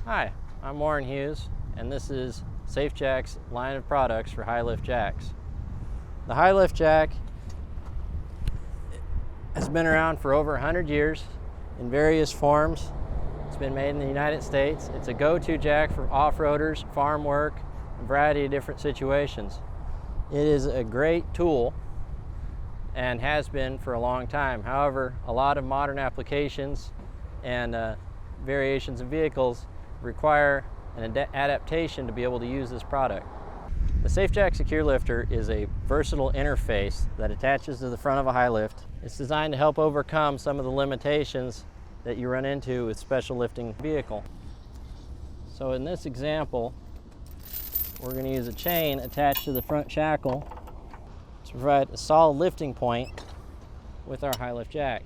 Hi, I'm Warren Hughes, and this is SafeJack's line of products for high lift jacks. The high lift jack has been around for over 100 years in various forms. It's been made in the United States. It's a go-to jack for off-roaders, farm work, a variety of different situations. It is a great tool and has been for a long time. However, a lot of modern applications and variations of vehicles require an adaptation to be able to use this product. The SafeJack Secure Lifter is a versatile interface that attaches to the front of a high lift. It's designed to help overcome some of the limitations that you run into with special lifting vehicle. So in this example, we're going to use a chain attached to the front shackle to provide a solid lifting point with our high lift jack.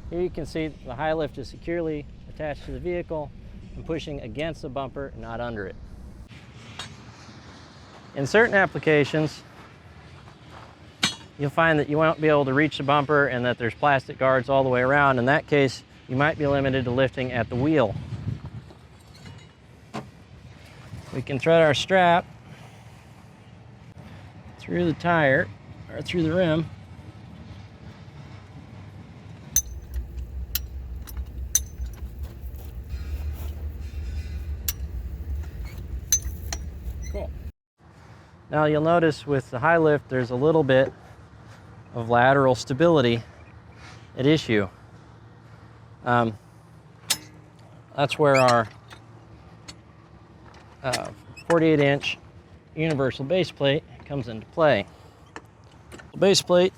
Here you can see the high lift is securely attached to the vehicle and pushing against the bumper, not under it. In certain applications, you'll find that you won't be able to reach the bumper and that there's plastic guards all the way around. In that case, you might be limited to lifting at the wheel. We can thread our strap through the tire or through the rim. Cool. Now you'll notice with the high lift there's a little bit of lateral stability at issue. That's where our 48-inch universal base plate comes into play. The base plate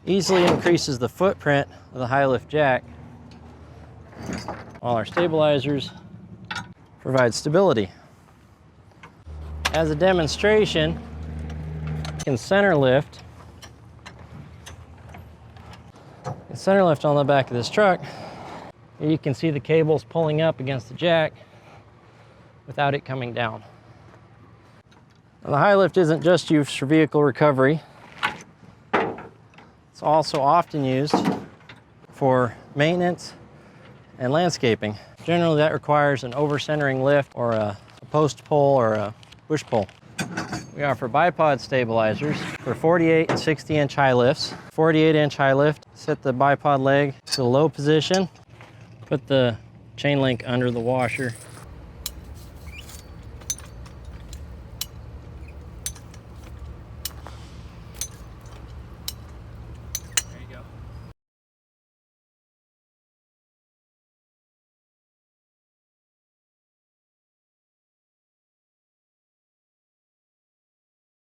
easily increases the footprint of the high lift jack, while our stabilizers provide stability. As a demonstration, you can center lift. On the back of this truck. Here you can see the cables pulling up against the jack without it coming down. Now, the high lift isn't just used for vehicle recovery. It's also often used for maintenance and landscaping. Generally that requires an over-centering lift or a post pull or a push pull. We offer Bipod Stabilizers for 48 and 60-inch high lifts. 48-inch high lift, set the bipod leg to the low position, put the chain link under the washer,